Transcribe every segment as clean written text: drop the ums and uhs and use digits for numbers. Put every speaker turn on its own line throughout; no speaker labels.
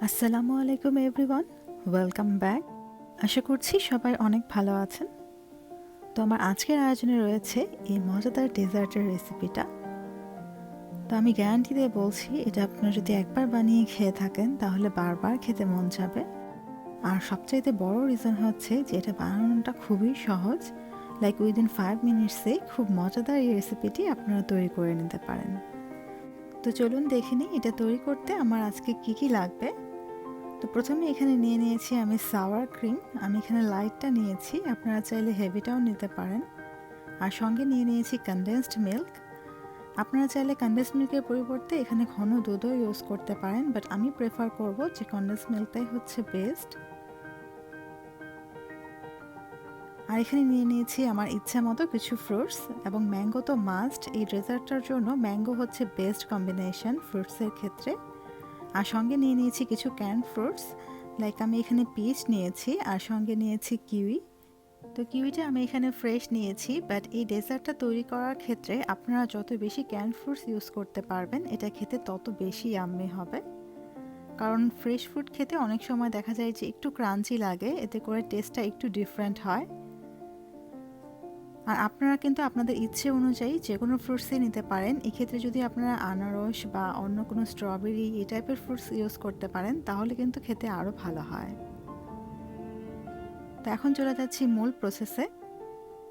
আসসালামু আলাইকুম everyone, welcome back. আশা করছি সবাই অনেক ভালো আছেন। তো আমার আজকের আয়োজনে রয়েছে এই মজাদার ডেজার্টের রেসিপিটা। তো আমি গ্যারান্টি দিয়ে বলছি, এটা আপনারা যদি একবার বানিয়ে খেয়ে থাকেন তাহলে বারবার খেতে মন যাবে। আর সবচাইতে বড় রিজন হচ্ছে যে এটা বানানোটা খুবই সহজ, লাইক উইদিন 5 মিনিটসে খুব মজাদার এই রেসিপিটি আপনারা তৈরি করে নিতে পারেন। তো চলুন দেখে নিই এটা তৈরি করতে আমার আজকে কি কি লাগবে। তো প্রথমে এখানে নিয়ে নিয়েছি আমি সাওয়ার ক্রিম। আমি এখানে লাইটটা নিয়েছি, আপনারা চাইলে হেভিটাও নিতে পারেন। আর সঙ্গে নিয়ে নিয়েছি কনডেন্সড মিল্ক। আপনারা চাইলে কনডেন্সড মিল্কের পরিবর্তে এখানে ঘন দুধও ইউজ করতে পারেন, বাট আমি প্রেফার করব যে কনডেন্সড মিল্কটাই হচ্ছে বেস্ট। আর এখানে নিয়ে নিয়েছি আমার ইচ্ছা মতো কিছু ফ্রুটস, এবং ম্যাঙ্গো তো মাস্ট। এই ডেজার্টটার জন্য ম্যাঙ্গো হচ্ছে বেস্ট কম্বিনেশন ফ্রুটসের ক্ষেত্রে। আর সঙ্গে নিয়ে নিয়েছি কিছু ক্যান ফ্রুটস, লাইক আমি এখানে পিচ নিয়েছি আর সঙ্গে নিয়েছি কিউই। তো কিউইটা আমি এখানে ফ্রেশ নিয়েছি, বাট এই ডেজার্টটা তৈরি করার ক্ষেত্রে আপনারা যত বেশি ক্যান ফ্রুটস ইউজ করতে পারবেন এটা খেতে তত বেশি ইয়াম্মি হবে। কারণ ফ্রেশ ফ্রুট খেতে অনেক সময় দেখা যায় যে একটু ক্রাঞ্চি লাগে, এতে করে টেস্টটা একটু ডিফারেন্ট হয়। আর আপনারা কিন্তু আপনাদের ইচ্ছে অনুযায়ী যে কোনো ফ্রুটসই নিতে পারেন। এক্ষেত্রে যদি আপনারা আনারস বা অন্য কোনো স্ট্রবেরি এই টাইপের ফ্রুটস ইউজ করতে পারেন তাহলে কিন্তু খেতে আরও ভালো হয়। তো এখন চলে যাচ্ছি মূল প্রসেসে।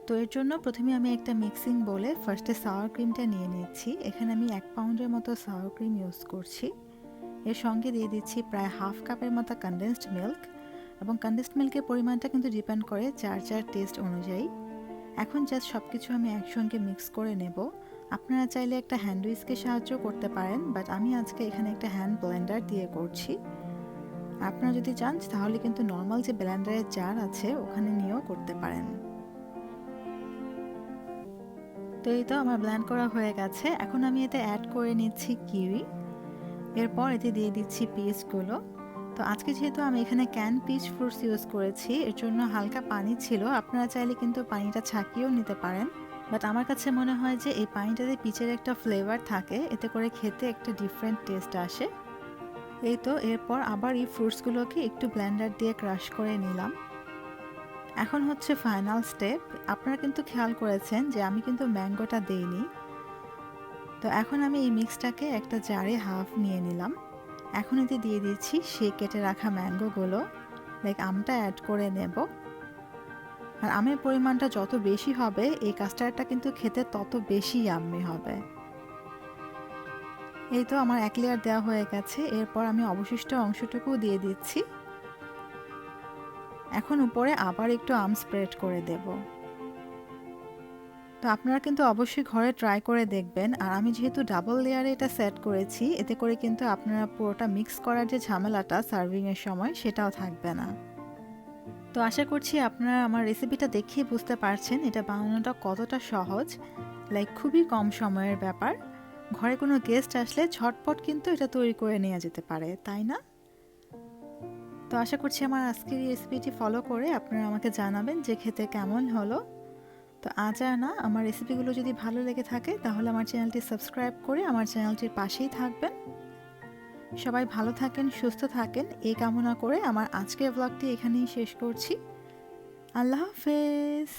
তো এর জন্য প্রথমে আমি একটা মিক্সিং বোলে ফার্স্টে সাওয়ার ক্রিমটা নিয়ে নিচ্ছি। এখানে আমি 1 পাউন্ডের মতো সাওয়ার ক্রিম ইউজ করছি। এর সঙ্গে দিয়ে দিচ্ছি প্রায় হাফ কাপের মতো কনডেন্সড মিল্ক, এবং কনডেন্সড মিল্কের পরিমাণটা কিন্তু ডিপেন্ড করে যার টেস্ট অনুযায়ী। এখন জাস্ট সব কিছু আমি একসঙ্গে মিক্স করে নেব। আপনারা চাইলে একটা হ্যান্ড উইস্কের সাহায্য করতে পারেন, বাট আমি আজকে এখানে একটা হ্যান্ড ব্লেন্ডার দিয়ে করছি। আপনারা যদি চান তাহলে কিন্তু নর্মাল যে ব্লেন্ডারের জার আছে ওখানে নিয়েও করতে পারেন। তো এই তো আমার ব্লেন্ড করা হয়ে গেছে। এখন আমি এতে অ্যাড করে নিচ্ছি কিউই, এরপর এতে দিয়ে দিচ্ছি পিচগুলো। তো আজকে যেহেতু আমি এখানে ক্যান পিচ ফ্রুটস ইউজ করেছি, এর জন্য হালকা পানি ছিল। আপনারা চাইলে কিন্তু পানিটা ছাকিয়েও নিতে পারেন, বাট আমার কাছে মনে হয় যে এই পানিটাতে পিচের একটা ফ্লেভার থাকে, এতে করে খেতে একটা ডিফারেন্ট টেস্ট আসে। এই তো এরপর আবার এই ফ্রুটসগুলোকে একটু ব্লেন্ডার দিয়ে ক্রাশ করে নিলাম। এখন হচ্ছে ফাইনাল স্টেপ। আপনারা কিন্তু খেয়াল করেছেন যে আমি কিন্তু ম্যাঙ্গোটা দেইনি। তো এখন আমি এই মিক্সটাকে একটা জারে হাফ নিয়ে নিলাম। এখন এতে দিয়ে দিচ্ছি সেই কেটে রাখা ম্যাঙ্গোগুলো, লাইক আমটা অ্যাড করে নেব। আর আমের পরিমাণটা যত বেশি হবে এই কাস্টার্ডটা কিন্তু খেতে তত বেশি ইয়াম্মি হবে। এই তো আমার 1 লেয়ার দেওয়া হয়ে গেছে। এরপর আমি অবশিষ্ট অংশটুকু দিয়ে দিচ্ছি। এখন উপরে আবার একটু আম স্প্রেড করে দেব। তো আপনারা কিন্তু অবশ্যই ঘরে ট্রাই করে দেখবেন। আর আমি যেহেতু ডাবল লেয়ারে এটা সেট করেছি, এতে করে কিন্তু আপনারা পুরোটা মিক্স করার যে ঝামেলাটা সার্ভিংয়ের সময় সেটাও থাকবে না। তো আশা করছি আপনারা আমার রেসিপিটা দেখেই বুঝতে পারছেন এটা বানানোটা কতটা সহজ, লাইক খুবই কম সময়ের ব্যাপার। ঘরে কোনো গেস্ট আসলে ঝটপট কিন্তু এটা তৈরি করে নেওয়া যেতে পারে, তাই না? তো আশা করছি আমার আজকের এই রেসিপিটি ফলো করে আপনারা আমাকে জানাবেন যে খেতে কেমন হলো। তো আজ আর না, আমার রেসিপিগুলো যদি ভালো লেগে থাকে তাহলে আমার চ্যানেলটি সাবস্ক্রাইব করে আমার চ্যানেলটির পাশেই থাকবেন। সবাই ভালো থাকেন, সুস্থ থাকেন এই কামনা করে আমার আজকের ব্লগটি এখানেই শেষ করছি। আল্লাহ হাফেজ।